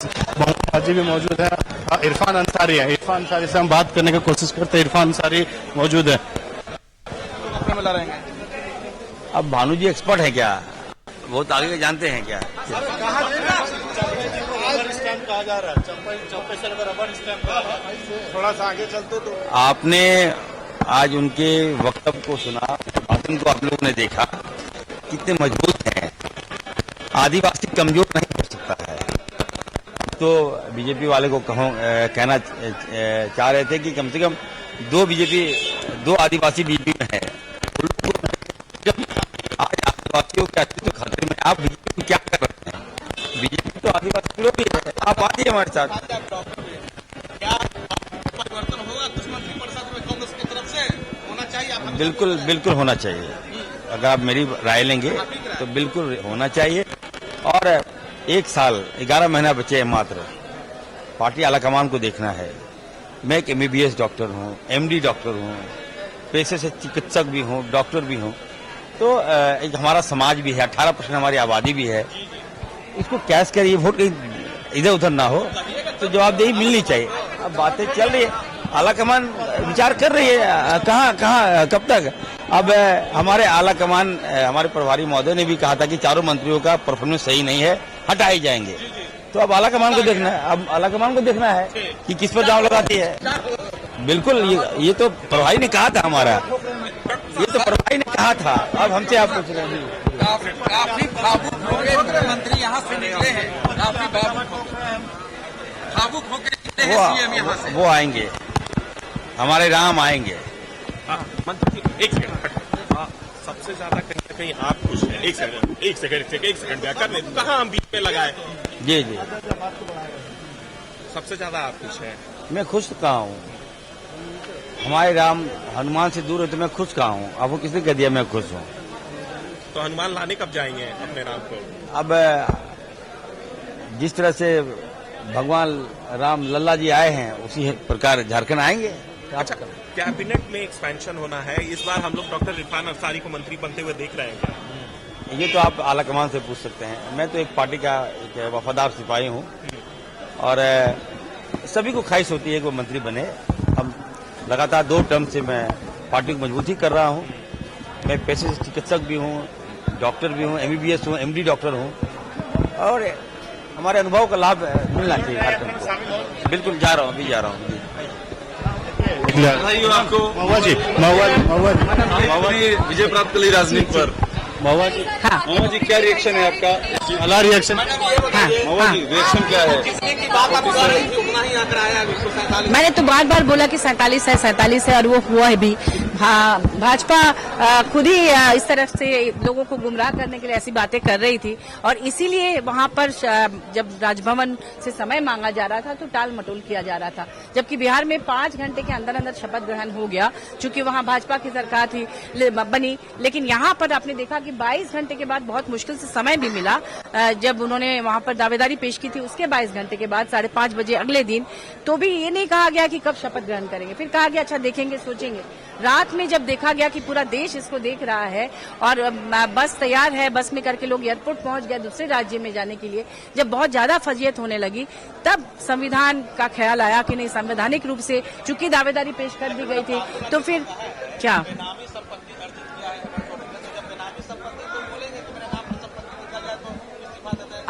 मोहम्मद हाजी भी मौजूद है, इरफान अंसारी है। इरफान अंसारी से हम बात करने की कोशिश करते हैं। इरफान अंसारी मौजूद है। अब भानु जी एक्सपर्ट है क्या, बहुत आगे के जानते हैं क्या? थोड़ा सा आगे चलते तो आपने आज उनके वक्तव्य को सुना, भाषण को आप लोगों ने देखा, कितने मजबूत हैं। आदिवासी कमजोर नहीं हो सकता है। तो बीजेपी वाले को कहना चाह रहे थे कि कम से कम दो आदिवासी बीजेपी में है। आज आदिवासियों के अस्तित्व खतरे में, आप बीजेपी को क्या कर रहे हैं? बीजेपी तो आदिवासी विरोधी है। आप आइए हमारे साथ। परिवर्तन होगा कुछ मंत्रिपरिषद में कांग्रेस की तरफ से होना चाहिए। बिल्कुल बिल्कुल होना चाहिए। अगर आप मेरी राय लेंगे तो बिल्कुल होना चाहिए। और 1 साल 11 महीना बचे हैं मात्र। पार्टी आलाकमान को देखना है। मैं एक MBBS डॉक्टर हूँ, MD डॉक्टर हूँ, पेशे से चिकित्सक भी हूँ, डॉक्टर भी हूँ। तो एक हमारा समाज भी है, 18% हमारी आबादी भी है। इसको कैश करिए, वोट कहीं इधर उधर ना हो, तो जवाबदेही मिलनी चाहिए। अब बातें चल रही है, आलाकमान विचार कर रही है कहाँ कब तक। अब हमारे आलाकमान, हमारे प्रभारी महोदय ने भी कहा था कि चारों मंत्रियों का परफॉर्मेंस सही नहीं है, हटाए जाएंगे। तो अब आलाकमान को देखना है। अब आलाकमान को देखना है कि किस पर दांव लगाती है। बिल्कुल, ये तो प्रभारी ने कहा था हमारा, ये तो प्रभारी ने कहा था। अब हमसे आप पूछ रहे हैं। काफी भावुक होंगे मुख्यमंत्री यहाँ से निकले हैं, काफी भावुक होकर निकले हैं सीएम यहाँ से। वो आएंगे, हमारे राम आएंगे। मंत्री जी एक सेकंड, सबसे ज्यादा कहीं ना कहीं आप खुश हैं। एक सेकंड कहाँ हम बीच में लगाए? जी सबसे ज्यादा आप खुश हैं? मैं खुश कहाँ हूँ? हमारे राम हनुमान से दूर है तो मैं खुश कहाँ हूँ? अब वो किसने कह दिया मैं खुश हूँ? तो हनुमान लाने कब जाएंगे अपने राम को? अब जिस तरह से भगवान राम लल्ला जी आए हैं, उसी प्रकार झारखंड आएंगे। अच्छा, कैबिनेट में एक्सपेंशन होना है इस बार। हम लोग डॉक्टर इरफान अंसारी को मंत्री बनते हुए देख रहे हैं। ये तो आप आलाकमान से पूछ सकते हैं। मैं तो एक पार्टी का एक वफादार सिपाही हूँ और सभी को ख्वाहिश होती है कि वो मंत्री बने। अब लगातार 2 टर्म से मैं पार्टी को मजबूती कर रहा हूँ। मैं पेशे से चिकित्सक भी हूँ, डॉक्टर भी हूँ, MBBS हूँ, MD डॉक्टर हूँ और हमारे अनुभव का लाभ मिलना चाहिए झारखंड को। बिल्कुल जा रहा हूँ, अभी जा रहा हूँ। आपको महुआ जी विजय प्राप्त कर ली राजनीति पर। महुआ जी, हाँ। महुआ जी क्या रिएक्शन है आपका? अला रिएक्शन। महुआ जी रिएक्शन क्या है? मैंने तो बार बार बोला कि 47 है और वो हुआ है भी। भाजपा खुद ही इस तरफ से लोगों को गुमराह करने के लिए ऐसी बातें कर रही थी और इसीलिए वहां पर जब राजभवन से समय मांगा जा रहा था तो टाल मटोल किया जा रहा था। जबकि बिहार में 5 घंटे के अंदर अंदर शपथ ग्रहण हो गया, चूंकि वहां भाजपा की सरकार थी बनी। लेकिन यहाँ पर आपने देखा कि 22 घंटे के बाद बहुत मुश्किल से समय भी मिला। जब उन्होंने वहां पर दावेदारी पेश की थी उसके 22 घंटे के बाद 5:30 बजे अगले दिन, तो भी ये नहीं कहा गया कि कब शपथ ग्रहण करेंगे। फिर कहा गया अच्छा देखेंगे, सोचेंगे। रात में जब देखा गया कि पूरा देश इसको देख रहा है और बस तैयार है, बस में करके लोग एयरपोर्ट पहुंच गए दूसरे राज्य में जाने के लिए, जब बहुत ज्यादा फजीयत होने लगी तब संविधान का ख्याल आया कि नहीं, संवैधानिक रूप से चूंकि दावेदारी पेश कर दी गई थी तो फिर क्या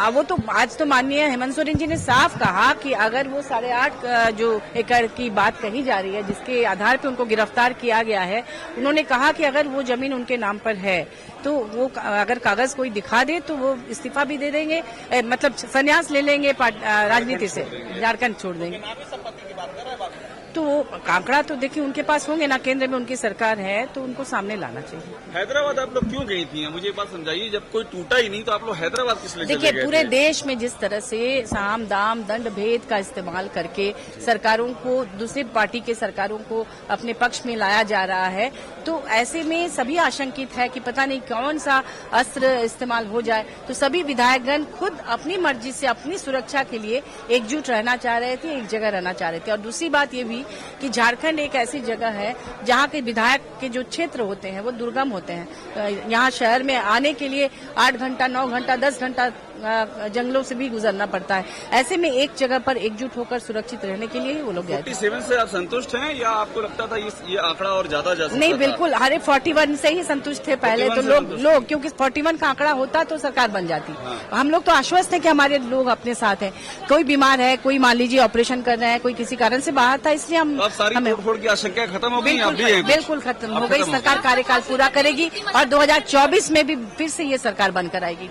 वो तो आज तो माननीय हेमंत सोरेन जी ने साफ कहा कि अगर वो 8.5 जो एकड़ की बात कही जा रही है जिसके आधार पे उनको गिरफ्तार किया गया है, उन्होंने कहा कि अगर वो जमीन उनके नाम पर है तो वो अगर कागज कोई दिखा दे तो वो इस्तीफा भी दे देंगे, मतलब संन्यास ले लेंगे, राजनीति से झारखंड छोड़ देंगे। तो आंकड़ा तो देखिए उनके पास होंगे ना, केंद्र में उनकी सरकार है तो उनको सामने लाना चाहिए। हैदराबाद आप लोग क्यों गई थी? मुझे ये बात समझाइए, जब कोई टूटा ही नहीं तो आप लोग हैदराबाद किस लिए चले गए? देखिए पूरे देश में जिस तरह से साम दाम दंड भेद का इस्तेमाल करके सरकारों को, दूसरी पार्टी के सरकारों को अपने पक्ष में लाया जा रहा है, तो ऐसे में सभी आशंकित है कि पता नहीं कौन सा अस्त्र इस्तेमाल हो जाए। तो सभी विधायकगण खुद अपनी मर्जी से अपनी सुरक्षा के लिए एकजुट रहना चाह रहे थे, एक जगह रहना चाह रहे थे। और दूसरी बात ये भी कि झारखंड एक ऐसी जगह है जहाँ के विधायक के जो क्षेत्र होते हैं वो दुर्गम होते हैं। यहाँ शहर में आने के लिए 8 घंटा, 9 घंटा, 10 घंटा जंगलों से भी गुजरना पड़ता है। ऐसे में एक जगह पर एकजुट होकर सुरक्षित रहने के लिए ही वो लोग गए थे। 47 से आप संतुष्ट हैं या आपको लगता था ये आंकड़ा और ज्यादा जा सकता था? नहीं, बिल्कुल, अरे 41 से ही संतुष्ट थे पहले तो लोग क्योंकि 41 का आंकड़ा होता तो सरकार बन जाती। हम लोग तो आश्वस्त हैं कि हमारे लोग अपने साथ हैं। कोई बीमार है, कोई मान लीजिए ऑपरेशन कर रहे हैं, कोई किसी कारण से बाहर था, इसलिए हम अब सारी तोड़फोड़ की आशंका खत्म हो गई? बिल्कुल खत्म हो गई। सरकार कार्यकाल पूरा करेगी और 2024 में भी फिर से ये सरकार बनकर आएगी।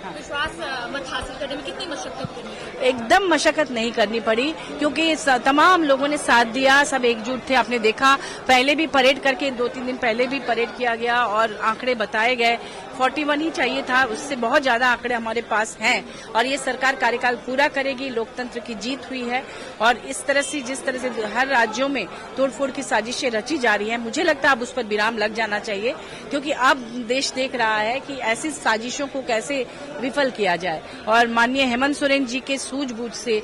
विश्वास मत हासिल करने में कितनी मशक्कत करनी पड़ी? एकदम मशक्कत नहीं करनी पड़ी क्योंकि तमाम लोगों ने साथ दिया, सब एकजुट थे। आपने देखा पहले भी परेड करके 2-3 दिन पहले भी परेड किया गया और आंकड़े बताए गए। 41 ही चाहिए था, उससे बहुत ज्यादा आंकड़े हमारे पास हैं और ये सरकार कार्यकाल पूरा करेगी। लोकतंत्र की जीत हुई है और इस तरह से जिस तरह से हर राज्यों में तोड़फोड़ की साजिशें रची जा रही हैं, मुझे लगता है अब उस पर विराम लग जाना चाहिए क्योंकि अब देश देख रहा है कि ऐसी साजिशों को कैसे विफल किया जाए। और माननीय हेमंत सोरेन जी के सूझबूझ से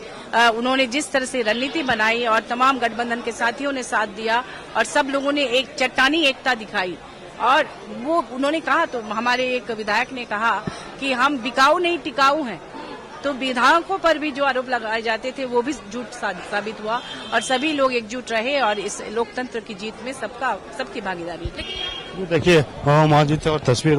उन्होंने जिस तरह से रणनीति बनाई और तमाम गठबंधन के साथियों ने साथ दिया और सब लोगों ने एक चट्टानी एकता दिखाई और वो उन्होंने कहा, तो हमारे एक विधायक ने कहा कि हम बिकाऊ नहीं टिकाऊ हैं। तो विधायकों पर भी जो आरोप लगाए जाते थे वो भी झूठ साबित हुआ और सभी लोग एकजुट रहे और इस लोकतंत्र की जीत में सबकी भागीदारी। देखिए, वहाँ जीते और तस्वीर